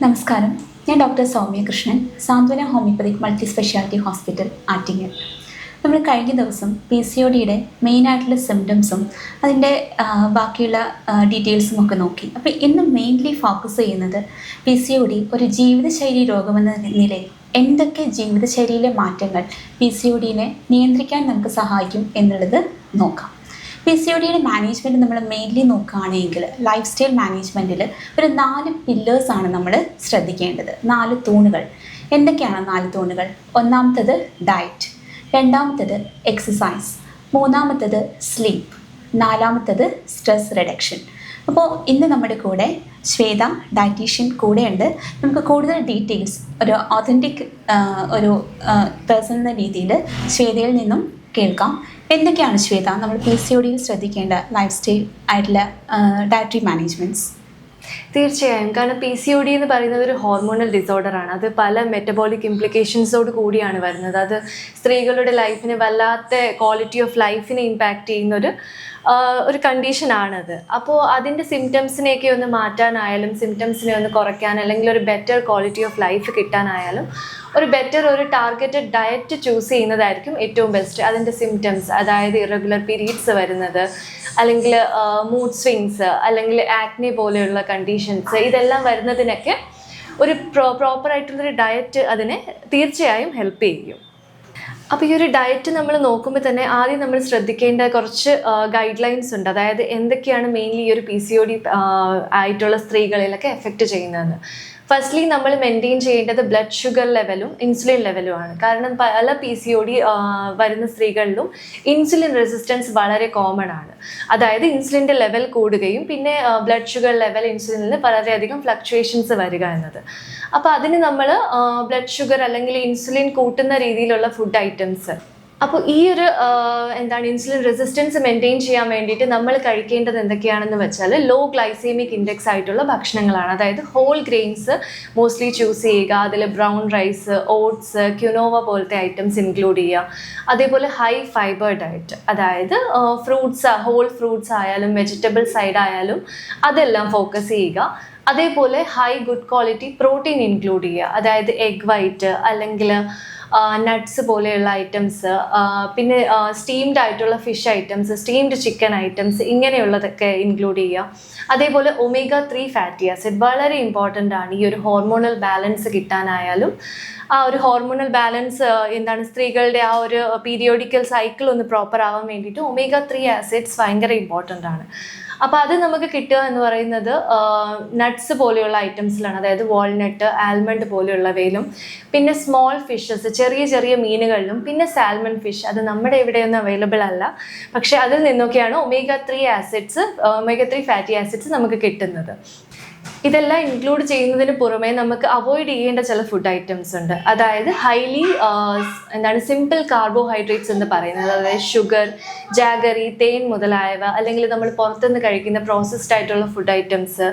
നമസ്കാരം, ഞാൻ ഡോക്ടർ സൗമ്യ കൃഷ്ണൻ, സാന്ത്വന homoeopathic multi speciality hospital, Attingal. നമ്മൾ കഴിഞ്ഞ ദിവസം PCODയുടെ മെയിനായിട്ടുള്ള സിംറ്റംസും അതിൻ്റെ ബാക്കിയുള്ള ഡീറ്റെയിൽസും ഒക്കെ നോക്കി. അപ്പോൾ ഇന്ന് മെയിൻലി ഫോക്കസ് ചെയ്യുന്നത് PCOD ഒരു ജീവിതശൈലി രോഗമെന്ന നിലയിൽ എന്തൊക്കെ ജീവിതശൈലിയിലെ മാറ്റങ്ങൾ PCODനെ നിയന്ത്രിക്കാൻ നമുക്ക് സഹായിക്കും എന്നുള്ളത് നോക്കാം. PCODയുടെ മാനേജ്മെൻറ്റ് നമ്മൾ മെയിൻലി നോക്കുകയാണെങ്കിൽ ലൈഫ് സ്റ്റൈൽ മാനേജ്മെൻറ്റിൽ ഒരു 4 പില്ലേഴ്സാണ് നമ്മൾ ശ്രദ്ധിക്കേണ്ടത്. 4 തൂണുകൾ. എന്തൊക്കെയാണ് 4 തൂണുകൾ? ഒന്നാമത്തത് ഡയറ്റ്, രണ്ടാമത്തത് എക്സസൈസ്, മൂന്നാമത്തത് സ്ലീപ്പ്, നാലാമത്തത് സ്ട്രെസ് റിഡക്ഷൻ. അപ്പോൾ ഇന്ന് നമ്മുടെ കൂടെ ശ്വേത ഡയറ്റീഷ്യൻ കൂടെയുണ്ട്. നമുക്ക് കൂടുതൽ ഡീറ്റെയിൽസ് ഒരു ഓതൻറ്റിക് ഒരു പേഴ്സൺ എന്ന രീതിയിൽ ശ്വേതയിൽ നിന്നും കേൾക്കാം. എന്തൊക്കെയാണ് ശ്വേത നമ്മൾ PCODയിൽ ശ്രദ്ധിക്കേണ്ട ലൈഫ് സ്റ്റൈൽ ആയിട്ടുള്ള ഡയറ്ററി മാനേജ്മെൻറ്റ്സ്? തീർച്ചയായും. കാരണം PCOD എന്ന് പറയുന്നത് ഒരു ഹോർമോണൽ ഡിസോർഡറാണ്. അത് പല മെറ്റബോളിക് ഇംപ്ലിക്കേഷൻസോട് കൂടിയാണ് വരുന്നത്. അത് സ്ത്രീകളുടെ ലൈഫിനെ വല്ലാത്ത ക്വാളിറ്റി ഓഫ് ലൈഫിനെ ഇമ്പാക്റ്റ് ചെയ്യുന്നൊരു കണ്ടീഷനാണത്. അപ്പോൾ അതിൻ്റെ സിംറ്റംസിനെയൊക്കെ ഒന്ന് മാറ്റാനായാലും സിംറ്റംസിനെ ഒന്ന് കുറയ്ക്കാൻ അല്ലെങ്കിൽ ഒരു ബെറ്റർ ക്വാളിറ്റി ഓഫ് ലൈഫ് കിട്ടാനായാലും ഒരു ടാർഗറ്റഡ് ഡയറ്റ് ചൂസ് ചെയ്യുന്നതായിരിക്കും ഏറ്റവും ബെസ്റ്റ്. അതിൻ്റെ സിംറ്റംസ്, അതായത് ഇറഗുലർ പീരീഡ്സ് വരുന്നത്, അല്ലെങ്കിൽ മൂഡ് സ്വിങ്സ്, അല്ലെങ്കിൽ ആക്നെ പോലെയുള്ള കണ്ടീഷൻസ്, ഇതെല്ലാം വരുന്നതിനൊക്കെ ഒരു പ്രോപ്പറായിട്ടുള്ളൊരു ഡയറ്റ് അതിനെ തീർച്ചയായും ഹെൽപ്പ് ചെയ്യും. അപ്പോൾ ഈ ഒരു ഡയറ്റ് നമ്മൾ നോക്കുമ്പോൾ തന്നെ ആദ്യം നമ്മൾ ശ്രദ്ധിക്കേണ്ട കുറച്ച് ഗൈഡ് ലൈൻസ് ഉണ്ട്. അതായത് എന്തൊക്കെയാണ് മെയിൻലി ഈ ഒരു PCOD ആയിട്ടുള്ള സ്ത്രീകളിലൊക്കെ എഫക്റ്റ് ചെയ്യുന്നതെന്ന്. ഫസ്റ്റ്ലി നമ്മൾ മെയിൻറ്റെയിൻ ചെയ്യേണ്ടത് ബ്ലഡ് ഷുഗർ ലെവലും ഇൻസുലിൻ ലെവലുമാണ്. കാരണം പല PCOD വരുന്ന സ്ത്രീകളിലും ഇൻസുലിൻ റെസിസ്റ്റൻസ് വളരെ കോമൺ ആണ്. അതായത് ഇൻസുലിൻ്റെ ലെവൽ കൂടുകയും പിന്നെ ബ്ലഡ് ഷുഗർ ലെവൽ ഇൻസുലിനിൽ വളരെയധികം ഫ്ലക്ച്വേഷൻസ് വരിക എന്നത്. അപ്പോൾ അതിന് നമ്മൾ ബ്ലഡ് ഷുഗർ അല്ലെങ്കിൽ ഇൻസുലിൻ കൂട്ടുന്ന രീതിയിലുള്ള ഫുഡ് ഐറ്റംസ്. അപ്പോൾ ഈ ഒരു ഇൻസുലിൻ റെസിസ്റ്റൻസ് മെയിൻറ്റെയിൻ ചെയ്യാൻ വേണ്ടിയിട്ട് നമ്മൾ കഴിക്കേണ്ടത് എന്തൊക്കെയാണെന്ന് വെച്ചാൽ ലോ ഗ്ലൈസീമിക് ഇൻഡെക്സ് ആയിട്ടുള്ള ഭക്ഷണങ്ങളാണ്. അതായത് ഹോൾ ഗ്രെയിൻസ് മോസ്റ്റ്ലി ചൂസ് ചെയ്യുക. അതിൽ ബ്രൗൺ റൈസ്, ഓട്സ്, ക്യുനോവ പോലത്തെ ഐറ്റംസ് ഇൻക്ലൂഡ് ചെയ്യുക. അതേപോലെ ഹൈ ഫൈബർ ഡയറ്റ്, അതായത് ഫ്രൂട്ട്സ്, ഹോൾ ഫ്രൂട്ട്സ് ആയാലും വെജിറ്റബിൾ സൈഡ് ആയാലും അതെല്ലാം ഫോക്കസ് ചെയ്യുക. അതേപോലെ high good quality protein include ചെയ്യുക. അതായത് എഗ് വൈറ്റ് അല്ലെങ്കിൽ നട്ട്സ് പോലെയുള്ള ഐറ്റംസ്, പിന്നെ സ്റ്റീംഡ് ആയിട്ടുള്ള fish items, steamed chicken items, ഇങ്ങനെയുള്ളതൊക്കെ ഇൻക്ലൂഡ് ചെയ്യുക. അതേപോലെ omega-3 ഫാറ്റി ആസിഡ് വളരെ ഇമ്പോർട്ടൻ്റ് ആണ്. ഈ ഒരു ഹോർമോണൽ ബാലൻസ് കിട്ടാനായാലും ആ ഒരു ഹോർമോണൽ ബാലൻസ് സ്ത്രീകളുടെ ആ ഒരു പീരിയോഡിക്കൽ സൈക്കിൾ ഒന്ന് പ്രോപ്പർ ആവാൻ വേണ്ടിയിട്ട് omega-3 ആസിഡ്സ് ഭയങ്കര ഇമ്പോർട്ടൻ്റ് ആണ്. അപ്പോൾ അത് നമുക്ക് കിട്ടുക എന്ന് പറയുന്നത് നട്ട്സ് പോലെയുള്ള ഐറ്റംസിലാണ്. അതായത് വാൾനട്ട്, ആൽമണ്ട് പോലെയുള്ളവയിലും, പിന്നെ സ്മോൾ ഫിഷസ്, ചെറിയ ചെറിയ മീനുകളിലും, പിന്നെ സാൽമൺ ഫിഷ്, അത് നമ്മുടെ ഇവിടെയൊന്നും അവൈലബിൾ അല്ല. പക്ഷെ അതിൽ നിന്നൊക്കെയാണ് omega-3 ഫാറ്റി ആസിഡ്സ് നമുക്ക് കിട്ടുന്നത്. ഇതെല്ലാം ഇൻക്ലൂഡ് ചെയ്യുന്നതിന് പുറമെ നമുക്ക് അവോയ്ഡ് ചെയ്യേണ്ട ചില ഫുഡ് ഐറ്റംസ് ഉണ്ട്. അതായത് ഹൈലി സിമ്പിൾ കാർബോഹൈഡ്രേറ്റ്സ് എന്ന് പറയുന്നത്. അതായത് ഷുഗർ, ജാഗറി, തേൻ മുതലായവ, അല്ലെങ്കിൽ നമ്മൾ പുറത്തുനിന്ന് കഴിക്കുന്ന പ്രോസസ്ഡ് ആയിട്ടുള്ള ഫുഡ് ഐറ്റംസ്,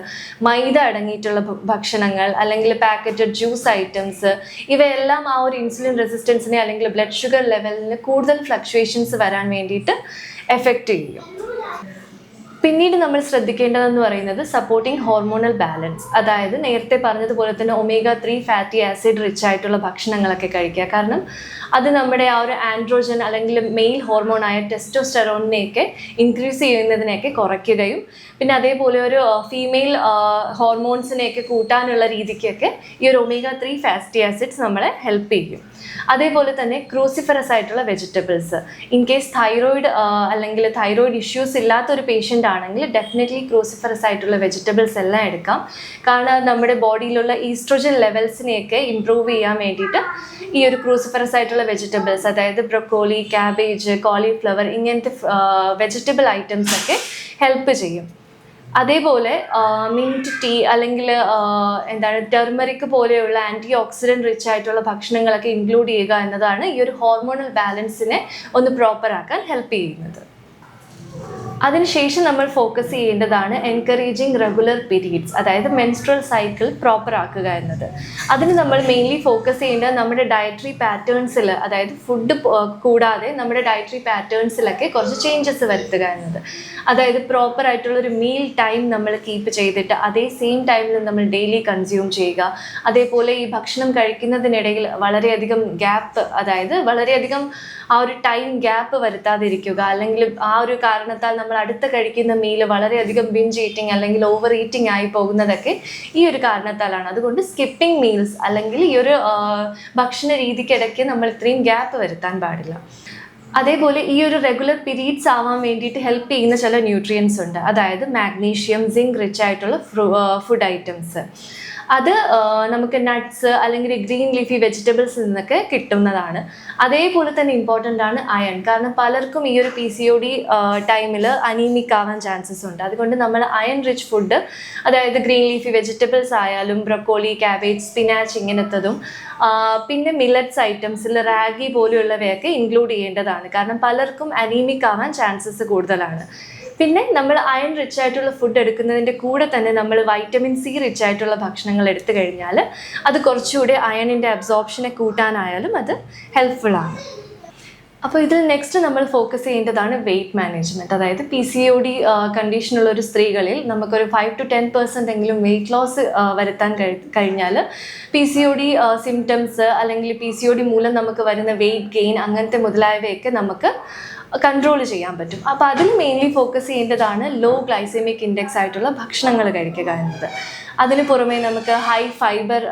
മൈദ അടങ്ങിയിട്ടുള്ള ഭക്ഷണങ്ങൾ, അല്ലെങ്കിൽ പാക്കറ്റഡ് ജ്യൂസ് ഐറ്റംസ്, ഇവയെല്ലാം ആ ഒരു ഇൻസുലിൻ റെസിസ്റ്റൻസിനെ അല്ലെങ്കിൽ ബ്ലഡ് ഷുഗർ ലെവലിന് കൂടുതൽ ഫ്ലക്ച്വേഷൻസ് വരാൻ വേണ്ടിയിട്ട് എഫക്റ്റ് ചെയ്യും. പിന്നീട് നമ്മൾ ശ്രദ്ധിക്കേണ്ടതെന്ന് പറയുന്നത് സപ്പോർട്ടിങ് ഹോർമോണൽ ബാലൻസ്. അതായത് നേരത്തെ പറഞ്ഞതുപോലെ തന്നെ omega-3 ഫാറ്റി ആസിഡ് റിച്ച് ആയിട്ടുള്ള ഭക്ഷണങ്ങളൊക്കെ കഴിക്കുക. കാരണം അത് നമ്മുടെ ആ ഒരു ആൻഡ്രോജൻ അല്ലെങ്കിൽ മെയിൽ ഹോർമോണായ ടെസ്റ്റോസ്റ്റെറോണിനെയൊക്കെ ഇൻക്രീസ് ചെയ്യുന്നതിനെയൊക്കെ കുറയ്ക്കുകയും പിന്നെ അതേപോലെ ഒരു ഫീമെയിൽ ഹോർമോൺസിനെയൊക്കെ കൂട്ടാനുള്ള രീതിക്കൊക്കെ ഈ ഒരു omega-3 ഫാറ്റി ആസിഡ്സ് നമ്മളെ ഹെൽപ്പ് ചെയ്യും. അതേപോലെ തന്നെ ക്രൂസിഫറസ് ആയിട്ടുള്ള വെജിറ്റബിൾസ്. ഇൻ കേസ് തൈറോയിഡ് അല്ലെങ്കിൽ തൈറോയിഡ് ഇഷ്യൂസ് ഇല്ലാത്തൊരു പേഷ്യൻ്റ് ആണെങ്കിൽ ഡെഫിനറ്റ്ലി ക്രൂസിഫറസ് ആയിട്ടുള്ള വെജിറ്റബിൾസ് എല്ലാം എടുക്കാം. കാരണം നമ്മുടെ ബോഡിയിലുള്ള ഈസ്ട്രോജൻ ലെവൽസിനെയൊക്കെ ഇംപ്രൂവ് ചെയ്യാൻ വേണ്ടിയിട്ട് ഈ ഒരു ക്രൂസിഫറസ് ആയിട്ടുള്ള വെജിറ്റബിൾസ്, അതായത് ബ്രൊക്കോളി, ക്യാബേജ്, കോളിഫ്ലവർ, ഇങ്ങനത്തെ വെജിറ്റബിൾ ഐറ്റംസ് ഒക്കെ ഹെൽപ്പ് ചെയ്യും. അതേപോലെ മിൻറ്റ് ടീ അല്ലെങ്കിൽ ടെർമറിക് പോലെയുള്ള ആൻറ്റി ഓക്സിഡൻറ്റ് റിച്ച് ആയിട്ടുള്ള ഭക്ഷണങ്ങളൊക്കെ ഇൻക്ലൂഡ് ചെയ്യുക എന്നതാണ് ഈ ഒരു ഹോർമോണൽ ബാലൻസിനെ ഒന്ന് പ്രോപ്പറാക്കാൻ ഹെൽപ്പ് ചെയ്യുന്നത്. അതിനുശേഷം നമ്മൾ ഫോക്കസ് ചെയ്യേണ്ടതാണ് എൻകറേജിങ് റെഗുലർ പീരീഡ്സ്, അതായത് മെൻസ്ട്രൽ സൈക്കിൾ പ്രോപ്പർ ആക്കുക എന്നത്. അതിന് നമ്മൾ മെയിൻലി ഫോക്കസ് ചെയ്യേണ്ടത് നമ്മുടെ ഡയറ്ററി പാറ്റേൺസിൽ, അതായത് ഫുഡ് കൂടാതെ നമ്മുടെ ഡയറ്ററി പാറ്റേൺസിലൊക്കെ കുറച്ച് ചേഞ്ചസ് വരുത്തുക എന്നത്. അതായത് പ്രോപ്പർ ആയിട്ടുള്ളൊരു മീൽ ടൈം നമ്മൾ കീപ്പ് ചെയ്തിട്ട് അതേ സെയിം ടൈമിൽ നമ്മൾ ഡെയിലി കൺസ്യൂം ചെയ്യുക. അതേപോലെ ഈ ഭക്ഷണം കഴിക്കുന്നതിനിടയിൽ വളരെയധികം ഗ്യാപ്പ്, അതായത് വളരെയധികം ആ ഒരു ടൈം ഗ്യാപ്പ് വരുത്താതിരിക്കുക. അല്ലെങ്കിൽ ആ ഒരു കാരണത്താൽ നമ്മൾ അടുത്ത കഴിക്കുന്ന മീൽ വളരെയധികം ബിഞ്ച് ഈറ്റിംഗ് അല്ലെങ്കിൽ ഓവർ ഈറ്റിംഗ് ആയി പോകുന്നതൊക്കെ ഈ ഒരു കാരണത്താലാണ്. അതുകൊണ്ട് സ്കിപ്പിംഗ് മീൽസ് അല്ലെങ്കിൽ ഈ ഒരു ഭക്ഷണ രീതിക്കിടയ്ക്ക് നമ്മൾ ഇത്രയും ഗ്യാപ്പ് വരുത്താൻ പാടില്ല. അതേപോലെ ഈ ഒരു റെഗുലർ പീരീഡ്സ് ആവാൻ വേണ്ടിയിട്ട് ഹെൽപ്പ് ചെയ്യുന്ന ചില ന്യൂട്രിയൻസ് ഉണ്ട്. അതായത് മാഗ്നീഷ്യം, സിങ്ക് റിച്ച് ആയിട്ടുള്ള ഫുഡ് ഐറ്റംസ്. അത് നമുക്ക് നട്ട്സ് അല്ലെങ്കിൽ ഗ്രീൻ ലീഫി വെജിറ്റബിൾസിൽ നിന്നൊക്കെ കിട്ടുന്നതാണ്. അതേപോലെ തന്നെ ഇമ്പോർട്ടൻ്റ് ആണ് അയൺ. കാരണം പലർക്കും ഈ ഒരു PCOD ടൈമിൽ അനീമിക് ആവാൻ ചാൻസസ് ഉണ്ട്. അതുകൊണ്ട് നമ്മൾ അയൺ റിച്ച് ഫുഡ്, അതായത് ഗ്രീൻ ലീഫി വെജിറ്റബിൾസ് ആയാലും ബ്രൊക്കോളി, കാബേജ്, സ്പിനാച്ച് ഇങ്ങനത്തതും, പിന്നെ മില്ലറ്റ്സ് ഐറ്റംസിൽ റാഗി പോലെയുള്ളവയൊക്കെ ഇൻക്ലൂഡ് ചെയ്യേണ്ടതാണ്. കാരണം പലർക്കും അനീമിക് ആവാൻ ചാൻസസ് കൂടുതലാണ്. പിന്നെ നമ്മൾ അയൺ റിച്ച് ആയിട്ടുള്ള ഫുഡ് എടുക്കുന്നതിൻ്റെ കൂടെ തന്നെ നമ്മൾ വൈറ്റമിൻ C റിച്ച് ആയിട്ടുള്ള ഭക്ഷണങ്ങൾ എടുത്തു കഴിഞ്ഞാൽ അത് കുറച്ചുകൂടി അയണിൻ്റെ അബ്സോർപ്ഷനെ കൂട്ടാനായാലും അത് ഹെൽപ്ഫുള്ളാണ്. അപ്പോൾ ഇതിൽ നെക്സ്റ്റ് നമ്മൾ ഫോക്കസ് ചെയ്യേണ്ടതാണ് വെയ്റ്റ് മാനേജ്മെൻറ്റ്. അതായത് PCOD കണ്ടീഷനുള്ള ഒരു സ്ത്രീകളിൽ നമുക്കൊരു 5 to 10% എങ്കിലും വെയ്റ്റ് ലോസ് വരുത്താൻ കഴിഞ്ഞാൽ PCOD സിംറ്റംസ് അല്ലെങ്കിൽ PCOD മൂലം നമുക്ക് വരുന്ന വെയ്റ്റ് ഗെയിൻ അങ്ങനത്തെ മുതലായവയൊക്കെ നമുക്ക് കൺട്രോൾ ചെയ്യാൻ പറ്റും. അപ്പോൾ അതിൽ മെയിൻലി ഫോക്കസ് ചെയ്യേണ്ടതാണ് ലോ ഗ്ലൈസെമിക് ഇൻഡെക്സ് ആയിട്ടുള്ള ഭക്ഷണങ്ങൾ കഴിക്കുക എന്നത്. അതിന് പുറമെ നമുക്ക് ഹൈ ഫൈബർ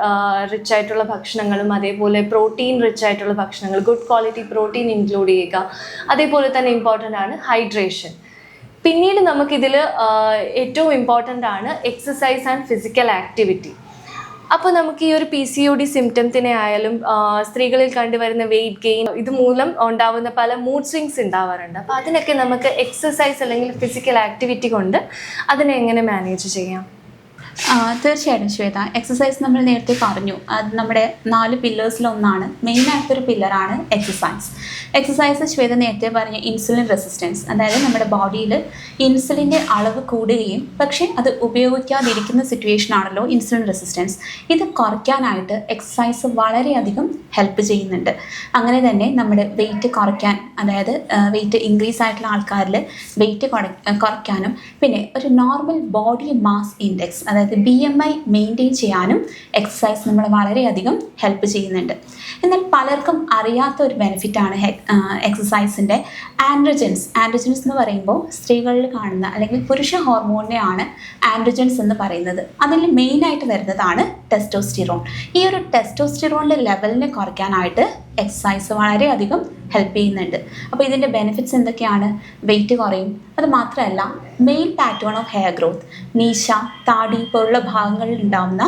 റിച്ച് ആയിട്ടുള്ള ഭക്ഷണങ്ങളും അതേപോലെ പ്രോട്ടീൻ റിച്ച് ആയിട്ടുള്ള ഭക്ഷണങ്ങൾ, ഗുഡ് ക്വാളിറ്റി പ്രോട്ടീൻ ഇൻക്ലൂഡ് ചെയ്യുക. അതേപോലെ തന്നെ ഇമ്പോർട്ടൻ്റ് ആണ് ഹൈഡ്രേഷൻ. പിന്നീട് നമുക്കിതിൽ ഏറ്റവും ഇമ്പോർട്ടൻ്റ് ആണ് എക്സസൈസ് ആൻഡ് ഫിസിക്കൽ ആക്ടിവിറ്റി. അപ്പോൾ നമുക്ക് ഈ ഒരു PCOD സിംറ്റംസിനെ ആയാലും സ്ത്രീകളിൽ കണ്ടുവരുന്ന വെയ്റ്റ് ഗെയിൻ ഇതുമൂലം ഉണ്ടാവുന്ന പല മൂഡ് സ്വിങ്സ് ഉണ്ടാവാറുണ്ട്. അപ്പോൾ അതിനൊക്കെ നമുക്ക് എക്സസൈസ് അല്ലെങ്കിൽ ഫിസിക്കൽ ആക്ടിവിറ്റി കൊണ്ട് അതിനെ എങ്ങനെ മാനേജ് ചെയ്യാം? തീർച്ചയായിട്ടും ശ്വേത, എക്സസൈസ് നമ്മൾ നേരത്തെ പറഞ്ഞു, അത് നമ്മുടെ 4 പില്ലേഴ്സിലൊന്നാണ്. മെയിനായിട്ടൊരു പില്ലറാണ് എക്സസൈസ്. എക്സസൈസ് ശ്വേത നേരത്തെ പറഞ്ഞ ഇൻസുലിൻ റെസിസ്റ്റൻസ്, അതായത് നമ്മുടെ ബോഡിയിൽ ഇൻസുലിൻ്റെ അളവ് കൂടുകയും പക്ഷേ അത് ഉപയോഗിക്കാതിരിക്കുന്ന സിറ്റുവേഷനാണല്ലോ ഇൻസുലിൻ റെസിസ്റ്റൻസ്. ഇത് കുറയ്ക്കാനായിട്ട് എക്സസൈസ് വളരെയധികം ഹെൽപ്പ് ചെയ്യുന്നുണ്ട്. അങ്ങനെ തന്നെ നമ്മുടെ വെയിറ്റ് കുറയ്ക്കാൻ, അതായത് വെയിറ്റ് ഇൻക്രീസ് ആയിട്ടുള്ള ആൾക്കാരിൽ വെയിറ്റ് കുറയ്ക്കാനും പിന്നെ ഒരു നോർമൽ ബോഡി മാസ് ഇൻഡെക്സ്, അതായത് BMI മെയിൻറ്റെയിൻ ചെയ്യാനും എക്സസൈസ് നമ്മളെ വളരെയധികം ഹെൽപ്പ് ചെയ്യുന്നുണ്ട്. എന്നാൽ പലർക്കും അറിയാത്ത ഒരു ബെനിഫിറ്റാണ് എക്സസൈസിൻ്റെ ആൻഡ്രോജൻസ്. ആൻഡ്രോജൻസ് എന്ന് പറയുമ്പോൾ സ്ത്രീകളിൽ കാണുന്ന അല്ലെങ്കിൽ പുരുഷ ഹോർമോണിനെയാണ് ആൻഡ്രോജൻസ് എന്ന് പറയുന്നത്. അതിൽ മെയിനായിട്ട് വരുന്നതാണ് ടെസ്റ്റോസ്റ്റിറോൺ. ഈ ഒരു ടെസ്റ്റോസ്റ്റിറോണിൻ്റെ ലെവലിനെ കുറയ്ക്കാനായിട്ട് എക്സസൈസ് വളരെയധികം ഹെൽപ്പ് ചെയ്യുന്നുണ്ട്. അപ്പോൾ ഇതിൻ്റെ ബെനിഫിറ്റ്സ് എന്തൊക്കെയാണ്? വെയിറ്റ് കുറയും. അത് മാത്രമല്ല male pattern of hair growth, മീശ, താടി പോലുള്ള ഭാഗങ്ങളിൽ ഉണ്ടാകുന്ന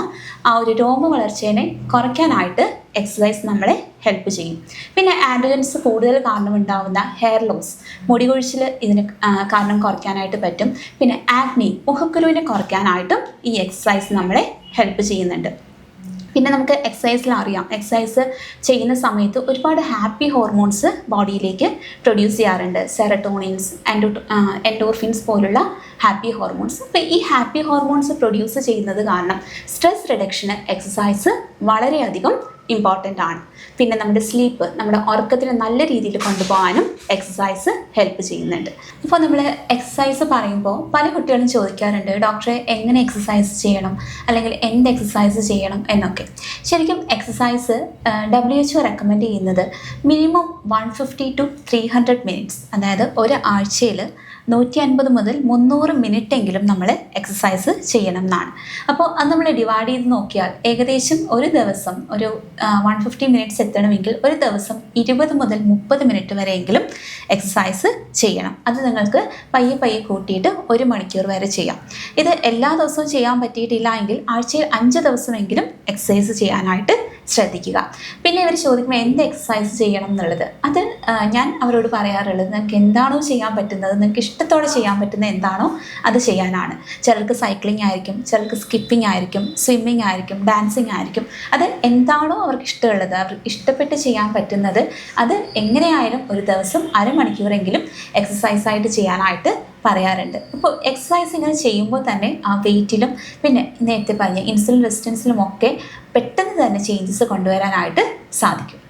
ആ ഒരു രോമ വളർച്ചേനെ കുറയ്ക്കാനായിട്ട് എക്സസൈസ് നമ്മളെ ഹെൽപ്പ് ചെയ്യും. പിന്നെ ആൻഡ്രോജൻസ് കൂടുതൽ കാരണമുണ്ടാകുന്ന ഹെയർ ലോസ്, മുടി കൊഴിച്ചിൽ ഇതിന് കാരണം കുറയ്ക്കാനായിട്ട് പറ്റും. പിന്നെ ആക്നി, മുഖക്കുരുവിനെ കുറയ്ക്കാനായിട്ടും ഈ എക്സസൈസ് നമ്മളെ ഹെൽപ്പ് ചെയ്യുന്നുണ്ട്. പിന്നെ നമുക്ക് എക്സസൈസിൽ അറിയാം, എക്സസൈസ് ചെയ്യുന്ന സമയത്ത് ഒരുപാട് ഹാപ്പി ഹോർമോൺസ് ബോഡിയിലേക്ക് പ്രൊഡ്യൂസ് ചെയ്യാറുണ്ട്. സെറട്ടോണിൻസ്, എൻഡോർഫിൻസ് പോലുള്ള ഹാപ്പി ഹോർമോൺസ്. അപ്പോൾ ഈ ഹാപ്പി ഹോർമോൺസ് പ്രൊഡ്യൂസ് ചെയ്യുന്നത് കാരണം സ്ട്രെസ് റിഡക്ഷന് എക്സസൈസ് വളരെയധികം ഇമ്പോർട്ടൻ്റ് ആണ്. പിന്നെ നമ്മുടെ സ്ലീപ്പ്, നമ്മുടെ ഉറക്കത്തിന് നല്ല രീതിയിൽ കൊണ്ടുപോകാനും എക്സസൈസ് ഹെൽപ്പ് ചെയ്യുന്നുണ്ട്. അപ്പോൾ നമ്മൾ എക്സസൈസ് പറയുമ്പോൾ പല കുട്ടികളും ചോദിക്കാറുണ്ട്, ഡോക്ടറെ എങ്ങനെ എക്സസൈസ് ചെയ്യണം അല്ലെങ്കിൽ എന്ത് എക്സസൈസ് ചെയ്യണം എന്നൊക്കെ. ശരിക്കും എക്സസൈസ് WHO റെക്കമെൻഡ് ചെയ്യുന്നത് മിനിമം 150 to 300 മിനിറ്റ്സ്, അതായത് ഒരാഴ്ചയിൽ 150 മുതൽ 300 മിനിറ്റെങ്കിലും നമ്മൾ എക്സസൈസ് ചെയ്യണം എന്നാണ്. അപ്പോൾ അത് നമ്മൾ ഡിവൈഡ് ചെയ്ത് നോക്കിയാൽ ഏകദേശം ഒരു ദിവസം ഒരു 150 മിനിറ്റ്സ് എത്തണമെങ്കിൽ ഒരു ദിവസം 20 മുതൽ 30 മിനിറ്റ് വരെയെങ്കിലും എക്സസൈസ് ചെയ്യണം. അത് നിങ്ങൾക്ക് പയ്യെ കൂട്ടിയിട്ട് 1 മണിക്കൂർ വരെ ചെയ്യാം. ഇത് എല്ലാ ദിവസവും ചെയ്യാൻ പറ്റിയിട്ടില്ല എങ്കിൽ ആഴ്ചയിൽ 5 ദിവസമെങ്കിലും എക്സസൈസ് ചെയ്യാനായിട്ട് ശ്രദ്ധിക്കുക. പിന്നെ ഇവർ ചോദിക്കുമ്പോൾ എന്ത് എക്സസൈസ് ചെയ്യണം എന്നുള്ളത്, അത് ഞാൻ അവരോട് പറയാറുള്ളത്, നിങ്ങൾക്ക് എന്താണോ ചെയ്യാൻ പറ്റുന്നത്, നിങ്ങൾക്ക് ഇഷ്ടത്തോടെ ചെയ്യാൻ പറ്റുന്ന എന്താണോ അത് ചെയ്യാനാണ്. ചിലർക്ക് സൈക്ലിംഗ് ആയിരിക്കും, ചിലർക്ക് സ്കിപ്പിംഗ് ആയിരിക്കും, സ്വിമ്മിങ് ആയിരിക്കും, ഡാൻസിങ് ആയിരിക്കും. അത് എന്താണോ അവർക്ക് ഇഷ്ടമുള്ളത്, അവർ ഇഷ്ടപ്പെട്ട് ചെയ്യാൻ പറ്റുന്നത്, അത് എങ്ങനെയായാലും ഒരു ദിവസം 1/2 മണിക്കൂറെങ്കിലും എക്സസൈസായിട്ട് ചെയ്യാനായിട്ട് പറയാറുണ്ട്. അപ്പോൾ എക്സസൈസ് ഇങ്ങനെ ചെയ്യുമ്പോൾ തന്നെ ആ വെയിറ്റിലും പിന്നെ നേരത്തെ പറഞ്ഞ ഇൻസുലിൻ റെസിസ്റ്റൻസിലും ഒക്കെ പെട്ടെന്ന് തന്നെ ചേഞ്ചസ് കൊണ്ടുവരാനായിട്ട് സാധിക്കും.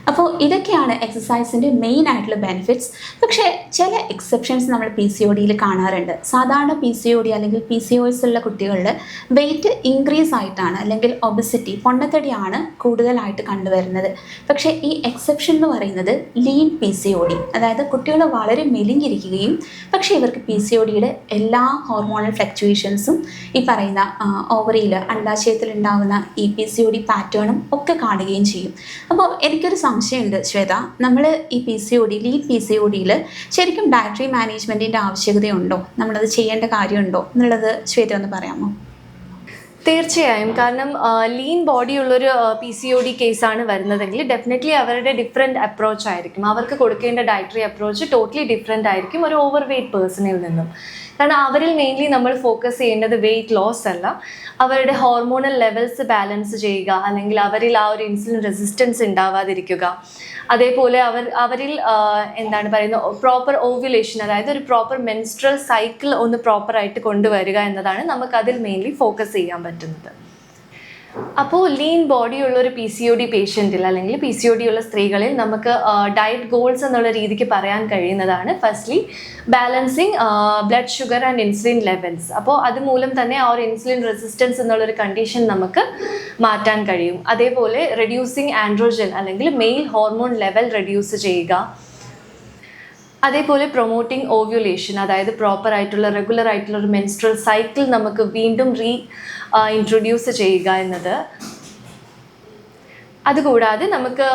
അപ്പോൾ ഇതൊക്കെയാണ് എക്സസൈസിൻ്റെ മെയിൻ ആയിട്ടുള്ള ബെനിഫിറ്റ്സ്. പക്ഷേ ചില എക്സെപ്ഷൻസ് നമ്മൾ PCODയിൽ കാണാറുണ്ട്. സാധാരണ PCOD അല്ലെങ്കിൽ PCOS ഉള്ള കുട്ടികളിൽ വെയിറ്റ് ഇൻക്രീസ് ആയിട്ടാണ് അല്ലെങ്കിൽ ഒബസിറ്റി പൊണ്ണത്തടിയാണ് കൂടുതലായിട്ട് കണ്ടുവരുന്നത്. പക്ഷേ ഈ എക്സെപ്ഷൻ എന്ന് പറയുന്നത് ലീൻ PCOD, അതായത് കുട്ടികൾ വളരെ മെലിഞ്ഞിരിക്കുകയും പക്ഷേ ഇവർക്ക് PCODയുടെ എല്ലാ ഹോർമോണൽ ഫ്ലക്ച്വേഷൻസും ഈ പറയുന്ന ഓവറിയിൽ അണ്ടാശയത്തിൽ ഉണ്ടാകുന്ന ഈ PCOD പാറ്റേണും ഒക്കെ കാണുകയും ചെയ്യും. അപ്പോൾ എനിക്കൊരു സംശയമുണ്ട് ശ്വേത, നമ്മൾ ഈ ലീൻ PCODയിൽ ശരിക്കും ഡയറ്ററി മാനേജ്മെൻറ്റിൻ്റെ ആവശ്യകതയുണ്ടോ, നമ്മളത് ചെയ്യേണ്ട കാര്യമുണ്ടോ എന്നുള്ളത് ശ്വേത ഒന്ന് പറയാമോ? തീർച്ചയായും. കാരണം ലീൻ ബോഡി ഉള്ളൊരു PCOD കേസാണ് വരുന്നതെങ്കിൽ ഡെഫിനറ്റ്ലി അവരുടെ ഡിഫറെൻറ്റ് അപ്രോച്ച് ആയിരിക്കും. അവർക്ക് കൊടുക്കേണ്ട ഡയറ്ററി അപ്രോച്ച് ടോട്ടലി ഡിഫറെൻ്റ് ആയിരിക്കും ഒരു ഓവർ വെയ്റ്റ് പേഴ്സണിൽ നിന്നും. കാരണം അവരിൽ മെയിൻലി നമ്മൾ ഫോക്കസ് ചെയ്യേണ്ടത് വെയിറ്റ് ലോസ് അല്ല, അവരുടെ ഹോർമോണൽ ലെവൽസ് ബാലൻസ് ചെയ്യുക, അല്ലെങ്കിൽ അവരിൽ ആ ഒരു ഇൻസുലിൻ റെസിസ്റ്റൻസ് ഉണ്ടാവാതിരിക്കുക. അതേപോലെ അവരിൽ എന്താണ് പറയുന്നത്, പ്രോപ്പർ ഓവുലേഷൻ, അതായത് ഒരു പ്രോപ്പർ മെൻസ്ട്രൽ സൈക്കിൾ ഒന്ന് പ്രോപ്പറായിട്ട് കൊണ്ടുവരിക എന്നതാണ് നമുക്കതിൽ മെയിൻലി ഫോക്കസ് ചെയ്യാൻ പറ്റുന്നത്. അപ്പോൾ ലീൻ ബോഡി ഉള്ള ഒരു PCOD പേഷ്യൻറ്റിൽ അല്ലെങ്കിൽ PCOD ഉള്ള സ്ത്രീകളിൽ നമുക്ക് ഡയറ്റ് ഗോൾസ് എന്നുള്ള രീതിക്ക് പറയാൻ കഴിയുന്നതാണ് firstly balancing blood sugar and insulin levels. അപ്പോൾ അതുമൂലം തന്നെ ആ ഒരു ഇൻസുലിൻ റെസിസ്റ്റൻസ് എന്നുള്ളൊരു കണ്ടീഷൻ നമുക്ക് മാറ്റാൻ കഴിയും. അതേപോലെ റെഡ്യൂസിങ് ആൻഡ്രോജൻ അല്ലെങ്കിൽ മെയിൽ ഹോർമോൺ ലെവൽ റെഡ്യൂസ് ചെയ്യുക. അതേപോലെ പ്രൊമോട്ടിങ് ഓവ്യുലേഷൻ, അതായത് പ്രോപ്പർ ആയിട്ടുള്ള റെഗുലർ ആയിട്ടുള്ള ഒരു മെൻസ്ട്രൽ സൈക്കിൾ നമുക്ക് വീണ്ടും ഇൻട്രൊഡ്യൂസ് ചെയ്യുക എന്നത്. അതുകൂടാതെ നമുക്ക്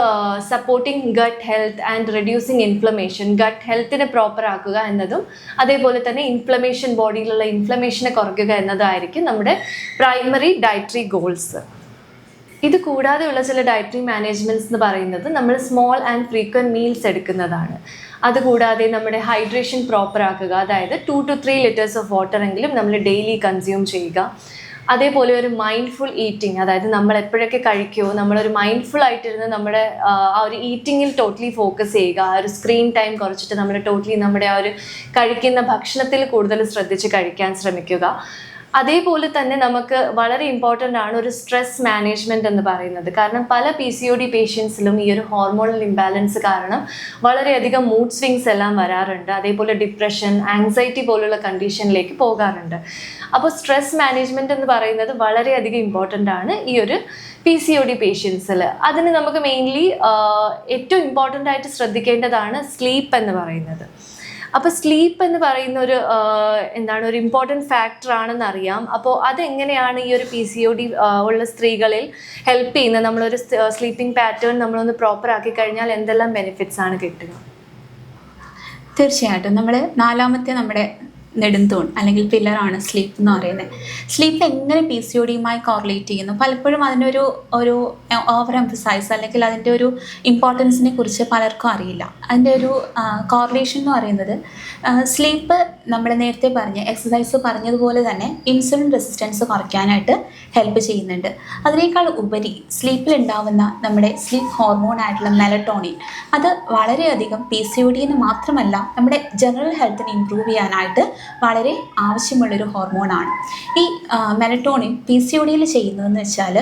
supporting gut health and reducing inflammation, gut ഹെൽത്തിനെ പ്രോപ്പർ ആക്കുക എന്നതും അതേപോലെ തന്നെ ഇൻഫ്ലമേഷൻ, ബോഡിയിലുള്ള ഇൻഫ്ലമേഷനെ കുറയ്ക്കുക എന്നതായിരിക്കും നമ്മുടെ പ്രൈമറി ഡയറ്ററി ഗോൾസ്. ഇത് കൂടാതെയുള്ള ചില ഡയറ്ററി മാനേജ്മെൻറ്റ്സ് എന്ന് പറയുന്നത് നമ്മൾ സ്മോൾ ആൻഡ് ഫ്രീക്വൻറ്റ് മീൽസ് എടുക്കുന്നതാണ്. അതുകൂടാതെ നമ്മുടെ ഹൈഡ്രേഷൻ പ്രോപ്പർ ആക്കുക, അതായത് 2 to 3 liters ഓഫ് വാട്ടർ എങ്കിലും നമ്മൾ ഡെയിലി കൺസ്യൂം ചെയ്യുക. അതേപോലെ ഒരു മൈൻഡ്ഫുൾ ഈറ്റിംഗ്, അതായത് നമ്മൾ എപ്പോഴൊക്കെ കഴിക്കുമോ നമ്മളൊരു മൈൻഡ്ഫുൾ ആയിട്ടിരുന്ന് നമ്മുടെ ആ ഒരു ഈറ്റിങ്ങിൽ ടോട്ടലി ഫോക്കസ് ചെയ്യുക. ആ ഒരു സ്ക്രീൻ ടൈം കുറച്ചിട്ട് നമ്മൾ ടോട്ടലി നമ്മുടെ ആ ഒരു കഴിക്കുന്ന ഭക്ഷണത്തിൽ കൂടുതൽ ശ്രദ്ധിച്ച് കഴിക്കാൻ ശ്രമിക്കുക. അതേപോലെ തന്നെ നമുക്ക് വളരെ ഇമ്പോർട്ടൻ്റ് ആണ് ഒരു സ്ട്രെസ് മാനേജ്മെൻറ്റ് എന്ന് പറയുന്നത്. കാരണം പല PCOD പേഷ്യൻസിലും ഈ ഒരു ഹോർമോണൽ ഇംബാലൻസ് കാരണം വളരെയധികം മൂഡ് സ്വിങ്സ് എല്ലാം വരാറുണ്ട്. അതേപോലെ ഡിപ്രഷൻ, ആങ്സൈറ്റി പോലുള്ള കണ്ടീഷനിലേക്ക് പോകാറുണ്ട്. അപ്പോൾ സ്ട്രെസ് മാനേജ്മെൻറ്റ് എന്ന് പറയുന്നത് വളരെയധികം ഇമ്പോർട്ടൻ്റ് ആണ് ഈ ഒരു PCOD പേഷ്യൻസിൽ. അതിന് നമുക്ക് മെയിൻലി ഏറ്റവും ഇമ്പോർട്ടൻ്റ് ആയിട്ട് ശ്രദ്ധിക്കേണ്ടതാണ് സ്ലീപ്പ് എന്ന് പറയുന്നത്. അപ്പോൾ സ്ലീപ്പ് എന്ന് പറയുന്ന ഒരു ഇമ്പോർട്ടൻറ്റ് ഫാക്ടർ ആണെന്ന് അറിയാം. അപ്പോൾ അതെങ്ങനെയാണ് ഈ ഒരു PCOD ഉള്ള സ്ത്രീകളിൽ ഹെൽപ്പ് ചെയ്യുന്നത്, നമ്മളൊരു സ്ലീപ്പിംഗ് പാറ്റേൺ നമ്മളൊന്ന് പ്രോപ്പർ ആക്കി കഴിഞ്ഞാൽ എന്തെല്ലാം ബെനിഫിറ്റ്സ് ആണ് കിട്ടുക? തീർച്ചയായിട്ടും നമ്മൾ നാലാമത്തെ നമ്മുടെ നെടുന്തൂൺ അല്ലെങ്കിൽ പില്ലറാണ് സ്ലീപ്പ് എന്ന് പറയുന്നത്. സ്ലീപ്പ് എങ്ങനെ PCODയുമായി കോറിലേറ്റ് ചെയ്യുന്നു? പലപ്പോഴും അതിനൊരു ഓവർ എംഫസൈസ് അല്ലെങ്കിൽ അതിൻ്റെ ഒരു ഇമ്പോർട്ടൻസിനെ കുറിച്ച് പലർക്കും അറിയില്ല. അതിൻ്റെ ഒരു കോറിലേഷൻ എന്ന് പറയുന്നത് സ്ലീപ്പ് നമ്മൾ നേരത്തെ പറഞ്ഞ എക്സസൈസ് പറഞ്ഞതുപോലെ തന്നെ ഇൻസുലിൻ റെസിസ്റ്റൻസ് കുറയ്ക്കാനായിട്ട് ഹെൽപ്പ് ചെയ്യുന്നുണ്ട്. അതിനേക്കാൾ ഉപരി സ്ലീപ്പിലുണ്ടാവുന്ന നമ്മുടെ സ്ലീപ്പ് ഹോർമോൺ ആയിട്ടുള്ള മെലറ്റോണിൻ, അത് വളരെയധികം PCODന് മാത്രമല്ല നമ്മുടെ ജനറൽ ഹെൽത്തിനെ ഇമ്പ്രൂവ് ചെയ്യാനായിട്ട് വളരെ ആവശ്യമുള്ളൊരു ഹോർമോണാണ്. ഈ മെലറ്റോണിൻ PCODയിൽ ചെയ്യുന്നതെന്ന് വെച്ചാൽ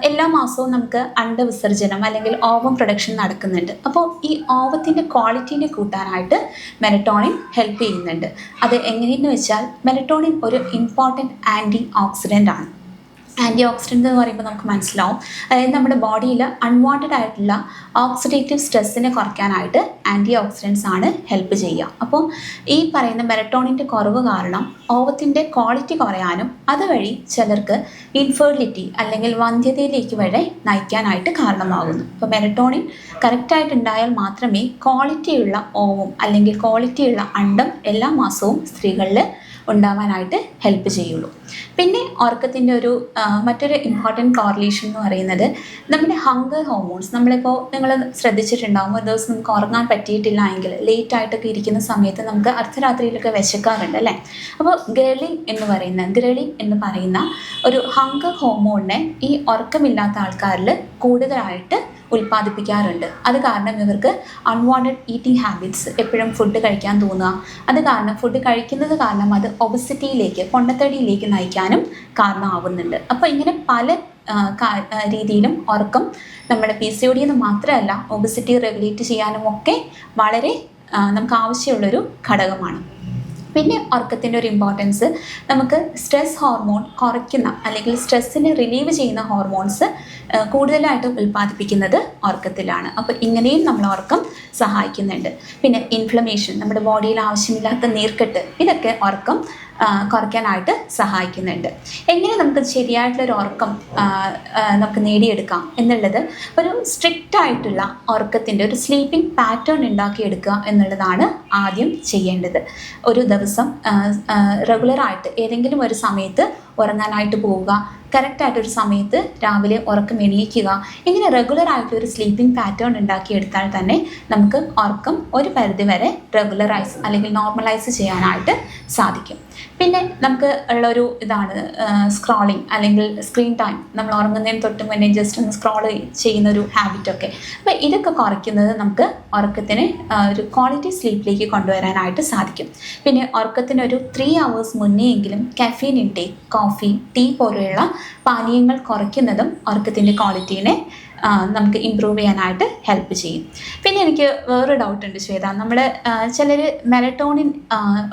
എല്ലാ മാസവും നമുക്ക് അണ്ടവിസർജനം അല്ലെങ്കിൽ ഓവം പ്രൊഡക്ഷൻ നടക്കുന്നുണ്ട്. അപ്പോൾ ഈ ഓവത്തിൻ്റെ ക്വാളിറ്റീനെ കൂട്ടാനായിട്ട് മെലറ്റോണിൻ ഹെൽപ്പ് ചെയ്യുന്നുണ്ട്. അത് എങ്ങനെയെന്ന് വെച്ചാൽ മെലറ്റോണിൻ ഒരു ഇമ്പോർട്ടൻറ്റ് ആൻറ്റി ഓക്സിഡൻ്റ് ആണ്. ആൻറ്റി ഓക്സിഡൻ്റ് എന്ന് പറയുമ്പോൾ നമുക്ക് മനസ്സിലാവും, അതായത് നമ്മുടെ ബോഡിയിൽ അൺവാണ്ടഡ് ആയിട്ടുള്ള ഓക്സിഡേറ്റീവ് സ്ട്രെസ്സിനെ കുറയ്ക്കാനായിട്ട് ആൻറ്റി ഓക്സിഡൻസ് ആണ് ഹെൽപ്പ് ചെയ്യുക. അപ്പോൾ ഈ പറയുന്ന മെലറ്റോണിൻ്റെ കുറവ് കാരണം ഓവത്തിൻ്റെ ക്വാളിറ്റി കുറയാനും അതുവഴി ചിലർക്ക് ഇൻഫെർട്ടിലിറ്റി അല്ലെങ്കിൽ വന്ധ്യതയിലേക്ക് വരെ നയിക്കാനായിട്ട് കാരണമാകുന്നു. അപ്പോൾ മെലറ്റോണിൻ കറക്റ്റായിട്ടുണ്ടായാൽ മാത്രമേ ക്വാളിറ്റിയുള്ള ഓവം അല്ലെങ്കിൽ ക്വാളിറ്റിയുള്ള അണ്ടം എല്ലാ മാസവും സ്ത്രീകളിൽ ഉണ്ടാവാനായിട്ട് ഹെൽപ്പ് ചെയ്യുള്ളൂ. പിന്നെ ഉറക്കത്തിൻ്റെ മറ്റൊരു ഇമ്പോർട്ടൻറ്റ് കോറിലേഷൻ എന്ന് പറയുന്നത് നമ്മുടെ ഹങ്കർ ഹോർമോൺസ്. നമ്മളിപ്പോൾ നിങ്ങൾ ശ്രദ്ധിച്ചിട്ടുണ്ടാകും, ഒരു ദിവസം നമുക്ക് ഉറങ്ങാൻ പറ്റിയിട്ടില്ല എങ്കിൽ ലേറ്റായിട്ടൊക്കെ ഇരിക്കുന്ന സമയത്ത് നമുക്ക് അർദ്ധരാത്രിയിലൊക്കെ വിശക്കാറുണ്ട് അല്ലേ? അപ്പോൾ ഗ്രലിൻ എന്ന് പറയുന്ന ഒരു ഹങ്കർ ഹോർമോണിനെ ഈ ഉറക്കമില്ലാത്ത ആൾക്കാരിൽ കൂടുതലായിട്ട് ഉൽപ്പാദിപ്പിക്കാറുണ്ട്. അത് കാരണം ഇവർക്ക് അൺവാണ്ടഡ് ഈറ്റിംഗ് ഹാബിറ്റ്സ്, എപ്പോഴും ഫുഡ് കഴിക്കാൻ തോന്നുക, അത് കാരണം ഫുഡ് കഴിക്കുന്നത് കാരണം അത് ഒബസിറ്റിയിലേക്ക്, പൊണ്ണത്തടിയിലേക്ക് നയിക്കാനും കാരണമാവുന്നുണ്ട്. അപ്പോൾ ഇങ്ങനെ പല രീതിയിലും ഉറക്കം നമ്മുടെ PCOD എന്ന് മാത്രമല്ല ഒബസിറ്റി റെഗുലേറ്റ് ചെയ്യാനും ഒക്കെ വളരെ നമുക്ക് ആവശ്യമുള്ളൊരു ഘടകമാണ്. പിന്നെ ഉറക്കത്തിൻ്റെ ഒരു ഇമ്പോർട്ടൻസ്, നമുക്ക് സ്ട്രെസ് ഹോർമോൺ കുറയ്ക്കുന്ന അല്ലെങ്കിൽ സ്ട്രെസ്സിനെ റിലീവ് ചെയ്യുന്ന ഹോർമോൺസ് കൂടുതലായിട്ടും ഉൽപ്പാദിപ്പിക്കുന്നത് ഉറക്കത്തിലാണ്. അപ്പോൾ ഇങ്ങനെയും നമ്മൾ ഉറക്കം സഹായിക്കുന്നുണ്ട്. പിന്നെ ഇൻഫ്ലമേഷൻ, നമ്മുടെ ബോഡിയിൽ ആവശ്യമില്ലാത്ത നീർക്കെട്ട്, ഇതൊക്കെ ഉറക്കം കുറയ്ക്കാനായിട്ട് സഹായിക്കുന്നുണ്ട്. എങ്ങനെ നമുക്ക് ശരിയായിട്ടുള്ളൊരു ഉറക്കം നമുക്ക് നേടിയെടുക്കാം എന്നുള്ളത്, ഒരു സ്ട്രിക്റ്റ് ആയിട്ടുള്ള ഉറക്കത്തിൻ്റെ ഒരു സ്ലീപ്പിംഗ് പാറ്റേൺ ഉണ്ടാക്കിയെടുക്കുക എന്നുള്ളതാണ് ആദ്യം ചെയ്യേണ്ടത്. ഒരു ദിവസം റെഗുലറായിട്ട് ഏതെങ്കിലും ഒരു സമയത്ത് ഉറങ്ങാനായിട്ട് പോവുക, കറക്റ്റായിട്ടൊരു സമയത്ത് രാവിലെ ഉറക്കം എണീക്കുക, ഇങ്ങനെ റെഗുലറായിട്ടൊരു സ്ലീപ്പിംഗ് പാറ്റേൺ ഉണ്ടാക്കിയെടുത്താൽ തന്നെ നമുക്ക് ഉറക്കം ഒരു പരിധിവരെ റെഗുലറൈസ് അല്ലെങ്കിൽ നോർമലൈസ് ചെയ്യാനായിട്ട് സാധിക്കും. പിന്നെ നമുക്ക് ഉള്ളൊരു ഇതാണ് സ്ക്രോളിങ് അല്ലെങ്കിൽ സ്ക്രീൻ ടൈം. നമ്മൾ ഉറങ്ങുന്നതിന് തൊട്ട് മുന്നേ ജസ്റ്റ് ഒന്ന് സ്ക്രോൾ ചെയ്യുന്നൊരു ഹാബിറ്റൊക്കെ. അപ്പോൾ ഇതൊക്കെ കുറയ്ക്കുന്നത് നമുക്ക് ഉറക്കത്തിന് ഒരു ക്വാളിറ്റി സ്ലീപ്പിലേക്ക് കൊണ്ടുവരാനായിട്ട് സാധിക്കും. പിന്നെ ഉറക്കത്തിന് ഒരു 3 hours മുന്നേയെങ്കിലും കഫീൻ ഇൻടേക്ക്, കോഫി, ടീ പോലെയുള്ള പാനീയങ്ങൾ കുറയ്ക്കുന്നതും ഉറക്കത്തിൻ്റെ ക്വാളിറ്റീനെ നമുക്ക് ഇമ്പ്രൂവ് ചെയ്യാനായിട്ട് ഹെൽപ്പ് ചെയ്യും. പിന്നെ എനിക്ക് വേറൊരു ഡൗട്ടുണ്ട് ശ്വേത, നമ്മൾ ചിലർ മെലറ്റോണിൻ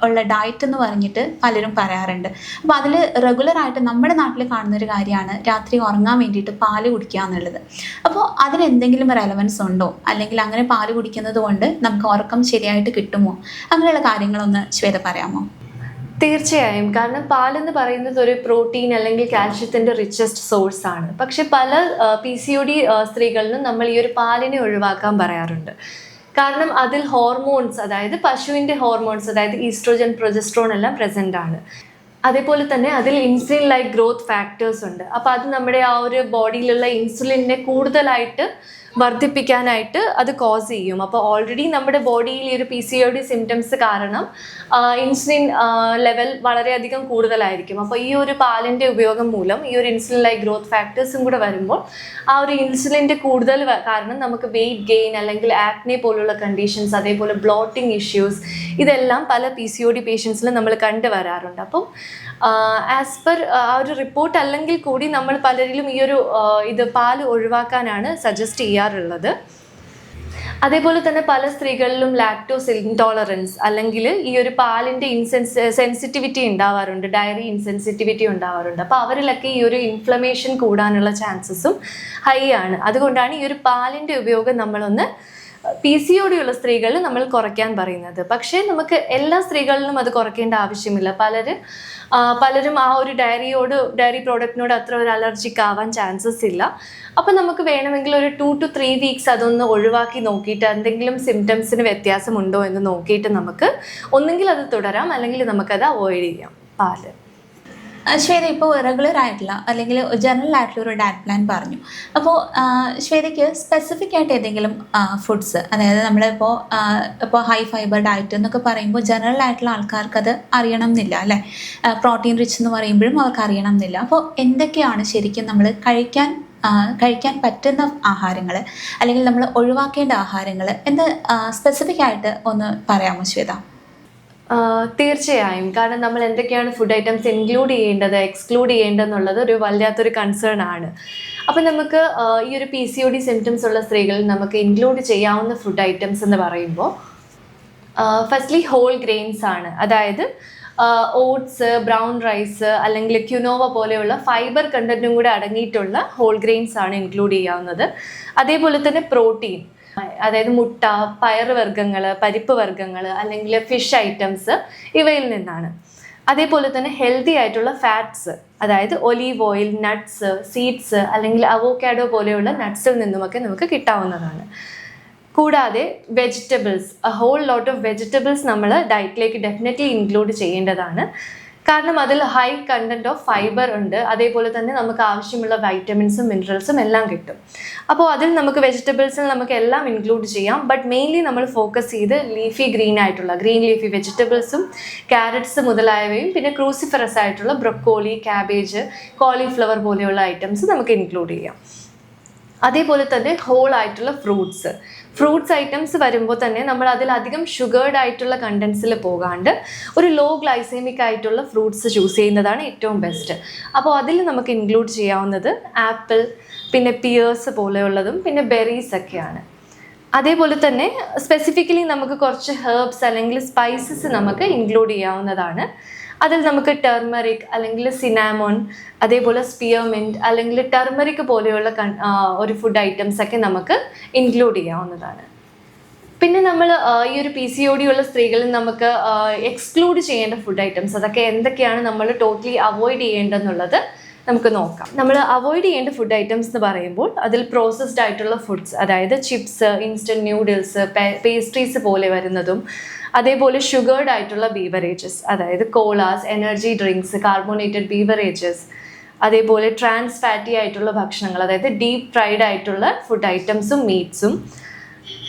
ഉള്ള ഡയറ്റ് എന്ന് പറഞ്ഞിട്ട് പലരും പറയാറുണ്ട്. അപ്പോൾ അതിൽ റെഗുലറായിട്ട് നമ്മുടെ നാട്ടിൽ കാണുന്നൊരു കാര്യമാണ് രാത്രി ഉറങ്ങാൻ വേണ്ടിയിട്ട് പാല് കുടിക്കുക എന്നുള്ളത്. അപ്പോൾ അതിനെന്തെങ്കിലും റെലവൻസ് ഉണ്ടോ, അല്ലെങ്കിൽ അങ്ങനെ പാല് കുടിക്കുന്നത് കൊണ്ട് നമുക്ക് ഉറക്കം ശരിയായിട്ട് കിട്ടുമോ, അങ്ങനെയുള്ള കാര്യങ്ങളൊന്ന് ശ്വേത പറയാമോ? തീർച്ചയായും. കാരണം പാലെന്ന് പറയുന്നത് ഒരു പ്രോട്ടീൻ അല്ലെങ്കിൽ കാൽഷ്യത്തിൻ്റെ റിച്ചസ്റ്റ് സോഴ്സ് ആണ്. പക്ഷെ പല PCOD സ്ത്രീകളിലും നമ്മൾ ഈ ഒരു പാലിനെ ഒഴിവാക്കാൻ പറയാറുണ്ട്. കാരണം അതിൽ ഹോർമോൺസ്, അതായത് പശുവിൻ്റെ ഹോർമോൺസ്, അതായത് ഈസ്ട്രോജൻ, പ്രൊജസ്ട്രോൺ എല്ലാം പ്രസൻ്റ് ആണ്. അതേപോലെ തന്നെ അതിൽ ഇൻസുലിൻ ലൈക്ക് ഗ്രോത്ത് ഫാക്ടേഴ്സ് ഉണ്ട്. അപ്പോൾ അത് നമ്മുടെ ആ ഒരു ബോഡിയിലുള്ള ഇൻസുലിനെ കൂടുതലായിട്ട് വർദ്ധിപ്പിക്കാനായിട്ട് അത് കോസ് ചെയ്യും. അപ്പോൾ ഓൾറെഡി നമ്മുടെ ബോഡിയിൽ ഈ ഒരു PCOD സിംറ്റംസ് കാരണം ഇൻസുലിൻ ലെവൽ വളരെയധികം കൂടുതലായിരിക്കും. അപ്പോൾ ഈ ഒരു പാലിൻ്റെ ഉപയോഗം മൂലം ഈ ഒരു ഇൻസുലിൻ ലൈക്ക് ഗ്രോത്ത് ഫാക്ടേഴ്സും കൂടെ വരുമ്പോൾ ആ ഒരു ഇൻസുലിൻ്റെ കൂടുതൽ കാരണം നമുക്ക് വെയിറ്റ് ഗെയിൻ അല്ലെങ്കിൽ ആക്നെ പോലുള്ള കണ്ടീഷൻസ്, അതേപോലെ ബ്ലോട്ടിംഗ് ഇഷ്യൂസ്, ഇതെല്ലാം പല PCOD പേഷ്യൻസിലും നമ്മൾ കണ്ടുവരാറുണ്ട്. അപ്പം ആസ് പെർ ആ ഒരു റിപ്പോർട്ട് അല്ലെങ്കിൽ കൂടി നമ്മൾ പലരിലും ഈ ഒരു ഇത് പാല് ഒഴിവാക്കാനാണ് സജസ്റ്റ് ചെയ്യാറുള്ളത്. അതേപോലെ തന്നെ പല സ്ത്രീകളിലും ലാക്ടോസ് ഇൻടോളറൻസ് അല്ലെങ്കിൽ ഈ ഒരു പാലിൻ്റെ സെൻസിറ്റിവിറ്റി ഉണ്ടാവാറുണ്ട്, ഡയറി ഇൻസെൻസിറ്റിവിറ്റി ഉണ്ടാവാറുണ്ട്. അപ്പോൾ അവരിലൊക്കെ ഈ ഒരു ഇൻഫ്ലമേഷൻ കൂടാനുള്ള ചാൻസസും ഹൈ ആണ്. അതുകൊണ്ടാണ് ഈ ഒരു പാലിൻ്റെ ഉപയോഗം നമ്മളൊന്ന് PCOD ഉള്ള സ്ത്രീകളിൽ നമ്മൾ കുറയ്ക്കാൻ പറയുന്നത്. പക്ഷേ നമുക്ക് എല്ലാ സ്ത്രീകളിലും അത് കുറയ്ക്കേണ്ട ആവശ്യമില്ല. പലരും ആ ഒരു ഡയറി പ്രോഡക്റ്റിനോട് അത്ര ഒരു അലർജിക്ക് ആവാൻ ചാൻസസ് ഇല്ല. അപ്പം നമുക്ക് വേണമെങ്കിൽ ഒരു 2 to 3 weeks അതൊന്ന് ഒഴിവാക്കി നോക്കിയിട്ട് എന്തെങ്കിലും സിംറ്റംസിന് വ്യത്യാസമുണ്ടോ എന്ന് നോക്കിയിട്ട് നമുക്ക് ഒന്നെങ്കിൽ അത് തുടരാം, അല്ലെങ്കിൽ നമുക്കത് അവോയ്ഡ് ചെയ്യാം പാല്. ശ്വേത ഇപ്പോൾ റെഗുലർ ആയിട്ടുള്ള അല്ലെങ്കിൽ ജനറൽ ആയിട്ടുള്ള ഒരു ഡയറ്റ് പ്ലാൻ പറഞ്ഞു. അപ്പോൾ ശ്വേതയ്ക്ക് സ്പെസിഫിക് ആയിട്ട് ഏതെങ്കിലും ഫുഡ്സ്, അതായത് നമ്മളിപ്പോൾ ഹൈ ഫൈബർ ഡയറ്റ് എന്നൊക്കെ പറയുമ്പോൾ ജനറൽ ആയിട്ടുള്ള ആൾക്കാർക്ക് അത് അറിയണം എന്നില്ല അല്ലേ, പ്രോട്ടീൻ റിച്ച് എന്ന് പറയുമ്പോഴും അവർക്ക് അറിയണം എന്നില്ല. അപ്പോൾ എന്തൊക്കെയാണ് ശരിക്കും നമ്മൾ കഴിക്കാൻ പറ്റുന്ന ആഹാരങ്ങൾ അല്ലെങ്കിൽ നമ്മൾ ഒഴിവാക്കേണ്ട ആഹാരങ്ങൾ എന്ന് സ്പെസിഫിക് ആയിട്ട് ഒന്ന് പറയാമോ ശ്വേത? തീർച്ചയായും. കാരണം നമ്മൾ എന്തൊക്കെയാണ് ഫുഡ് ഐറ്റംസ് ഇൻക്ലൂഡ് ചെയ്യേണ്ടത്, എക്സ്ക്ലൂഡ് ചെയ്യേണ്ടതെന്നുള്ളത് ഒരു വല്ലാത്തൊരു കൺസേൺ ആണ്. അപ്പം നമുക്ക് ഈ ഒരു PCOD സിംറ്റംസ് ഉള്ള സ്ത്രീകളിൽ നമുക്ക് ഇൻക്ലൂഡ് ചെയ്യാവുന്ന ഫുഡ് ഐറ്റംസ് എന്ന് പറയുമ്പോൾ ഫസ്റ്റ്ലി ഹോൾ ഗ്രെയിൻസ് ആണ്. അതായത് ഓട്സ്, ബ്രൗൺ റൈസ് അല്ലെങ്കിൽ ക്യുനോവ പോലെയുള്ള ഫൈബർ കണ്ടന്റും കൂടെ അടങ്ങിയിട്ടുള്ള ഹോൾ ഗ്രെയിൻസ് ആണ് ഇൻക്ലൂഡ് ചെയ്യാവുന്നത്. അതേപോലെ തന്നെ പ്രോട്ടീൻ, അതായത് മുട്ട, പയറുവർഗ്ഗങ്ങൾ, പരിപ്പ് വർഗ്ഗങ്ങൾ അല്ലെങ്കിൽ ഫിഷ് ഐറ്റംസ്, ഇവയിൽ നിന്നാണ്. അതേപോലെ തന്നെ ഹെൽത്തി ആയിട്ടുള്ള ഫാറ്റ്സ്, അതായത് ഒലീവ് ഓയിൽ, നട്ട്സ്, സീഡ്സ് അല്ലെങ്കിൽ അവോക്കാഡോ പോലെയുള്ള നട്ട്സിൽ നിന്നുമൊക്കെ നമുക്ക് കിട്ടാവുന്നതാണ്. കൂടാതെ vegetables, whole lot of vegetables നമ്മൾ ഡയറ്റിലേക്ക് ഡെഫിനറ്റ്ലി ഇൻക്ലൂഡ് ചെയ്യേണ്ടതാണ്. കാരണം അതിൽ ഹൈ കണ്ടന്റ് ഓഫ് ഫൈബർ ഉണ്ട്. അതേപോലെ തന്നെ നമുക്ക് ആവശ്യമുള്ള വൈറ്റമിൻസും മിനറൽസും എല്ലാം കിട്ടും. അപ്പോൾ അതിൽ നമുക്ക് വെജിറ്റബിൾസിൽ നമുക്ക് എല്ലാം ഇൻക്ലൂഡ് ചെയ്യാം. ബട്ട് മെയിൻലി നമ്മൾ ഫോക്കസ് ചെയ്ത് ലീഫി ഗ്രീൻ ലീഫി വെജിറ്റബിൾസും ക്യാരറ്റ്സ് മുതലായവയും പിന്നെ ക്രൂസിഫറസ് ആയിട്ടുള്ള ബ്രൊക്കോളി, ക്യാബേജ്, കോളിഫ്ലവർ പോലെയുള്ള ഐറ്റംസ് നമുക്ക് ഇൻക്ലൂഡ് ചെയ്യാം. അതേപോലെ തന്നെ ഹോൾ ആയിട്ടുള്ള ഫ്രൂട്ട്സ് ഐറ്റംസ് വരുമ്പോൾ തന്നെ നമ്മൾ അതിലധികം ഷുഗേർഡ് ആയിട്ടുള്ള കണ്ടൻസിൽ പോകാണ്ട് ഒരു ലോ ഗ്ലൈസേമിക് ആയിട്ടുള്ള ഫ്രൂട്ട്സ് ചൂസ് ചെയ്യുന്നതാണ് ഏറ്റവും ബെസ്റ്റ്. അപ്പോൾ അതിൽ നമുക്ക് ഇൻക്ലൂഡ് ചെയ്യാവുന്നത് ആപ്പിൾ, പിന്നെ പിയേഴ്സ് പോലെയുള്ളതും പിന്നെ ബെറീസ് ഒക്കെയാണ്. അതേപോലെ തന്നെ സ്പെസിഫിക്കലി നമുക്ക് കുറച്ച് ഹെർബ്സ് അല്ലെങ്കിൽ സ്പൈസസ് നമുക്ക് ഇൻക്ലൂഡ് ചെയ്യാവുന്നതാണ്. അതിൽ നമുക്ക് ടെർമറിക് അല്ലെങ്കിൽ സിനാമോൺ, അതേപോലെ സ്പിയർമിൻറ്റ് അല്ലെങ്കിൽ ടെർമറിക് പോലെയുള്ള ഒരു ഫുഡ് ഐറ്റംസ് ഒക്കെ നമുക്ക് ഇൻക്ലൂഡ് ചെയ്യാവുന്നതാണ്. പിന്നെ നമ്മൾ ഈ ഒരു PCOD ഉള്ള സ്ത്രീകളിൽ നമുക്ക് എക്സ്ക്ലൂഡ് ചെയ്യേണ്ട ഫുഡ് ഐറ്റംസ് അതൊക്കെ എന്തൊക്കെയാണ് നമ്മൾ ടോട്ടലി അവോയ്ഡ് ചെയ്യേണ്ടതെന്നുള്ളത് നമുക്ക് നോക്കാം. നമ്മൾ അവോയ്ഡ് ചെയ്യേണ്ട ഫുഡ് ഐറ്റംസ് എന്ന് പറയുമ്പോൾ അതിൽ പ്രോസസ്ഡ് ആയിട്ടുള്ള ഫുഡ്സ്, അതായത് ചിപ്സ്, ഇൻസ്റ്റൻറ്റ് ന്യൂഡിൽസ്, പേസ്ട്രീസ് പോലെ വരുന്നതും, അതേപോലെ ഷുഗേർഡ് ആയിട്ടുള്ള ബീവറേജസ്, അതായത് colas, energy drinks, carbonated beverages, അതേപോലെ ട്രാൻസ് ഫാറ്റി ആയിട്ടുള്ള ഭക്ഷണങ്ങൾ, അതായത് ഡീപ്പ് ഫ്രൈഡ് ആയിട്ടുള്ള ഫുഡ് ഐറ്റംസും മീറ്റ്സും,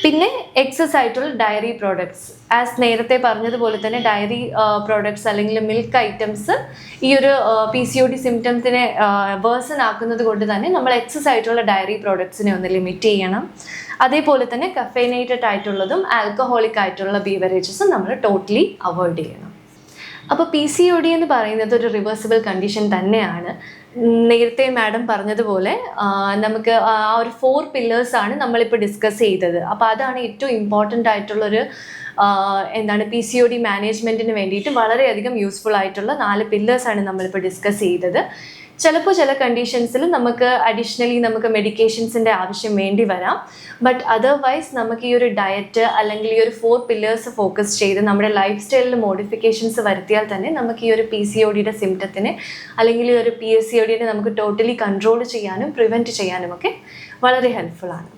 പിന്നെ എക്സസ് ആയിട്ടുള്ള ഡയറി പ്രോഡക്ട്സ്. ആസ് നേരത്തെ പറഞ്ഞതുപോലെ തന്നെ ഡയറി പ്രോഡക്ട്സ് അല്ലെങ്കിൽ മിൽക്ക് ഐറ്റംസ് ഈ ഒരു PCOD സിംറ്റംസിനെ വേഴ്സൺ ആക്കുന്നത് കൊണ്ട് തന്നെ നമ്മൾ എക്സസ് ആയിട്ടുള്ള ഡയറി പ്രോഡക്ട്സിനെ ഒന്ന് ലിമിറ്റ് ചെയ്യണം. അതേപോലെ തന്നെ കഫൈനേറ്റഡ് ആയിട്ടുള്ളതും ആൽക്കഹോളിക് ആയിട്ടുള്ള ബീവറേജസും നമ്മൾ ടോട്ടലി അവോയ്ഡ് ചെയ്യണം. അപ്പോൾ PCOD എന്ന് പറയുന്നത് ഒരു റിവേഴ്സിബിൾ കണ്ടീഷൻ തന്നെയാണ്. നേരത്തെ മാഡം പറഞ്ഞതുപോലെ നമുക്ക് ആ ഒരു 4 പില്ലേഴ്സാണ് നമ്മളിപ്പോൾ ഡിസ്കസ് ചെയ്തത്. അപ്പോൾ അതാണ് ഏറ്റവും ഇമ്പോർട്ടൻ്റ് ആയിട്ടുള്ളൊരു PCOD മാനേജ്മെൻറ്റിന് വേണ്ടിയിട്ട് വളരെയധികം യൂസ്ഫുൾ ആയിട്ടുള്ള 4 പില്ലേഴ്സാണ് നമ്മളിപ്പോൾ ഡിസ്കസ് ചെയ്തത്. ചിലപ്പോൾ ചില കണ്ടീഷൻസിൽ നമുക്ക് അഡീഷണലി നമുക്ക് മെഡിക്കേഷൻസിൻ്റെ ആവശ്യം വേണ്ടി വരാം. ബട്ട് അതർവൈസ് നമുക്ക് ഈ ഒരു ഡയറ്റ് അല്ലെങ്കിൽ ഈ ഒരു 4 പില്ലേഴ്സ് ഫോക്കസ് ചെയ്ത് നമ്മുടെ ലൈഫ് സ്റ്റൈലിൽ മോഡിഫിക്കേഷൻസ് വരുത്തിയാൽ തന്നെ നമുക്ക് ഈ ഒരു PCODയുടെ സിംറ്റത്തിനെ അല്ലെങ്കിൽ ഈ ഒരു PCODനെ നമുക്ക് ടോട്ടലി കൺട്രോൾ ചെയ്യാനും പ്രിവെൻറ്റ് ചെയ്യാനും ഒക്കെ വളരെ ഹെൽപ്ഫുൾ ആണ്.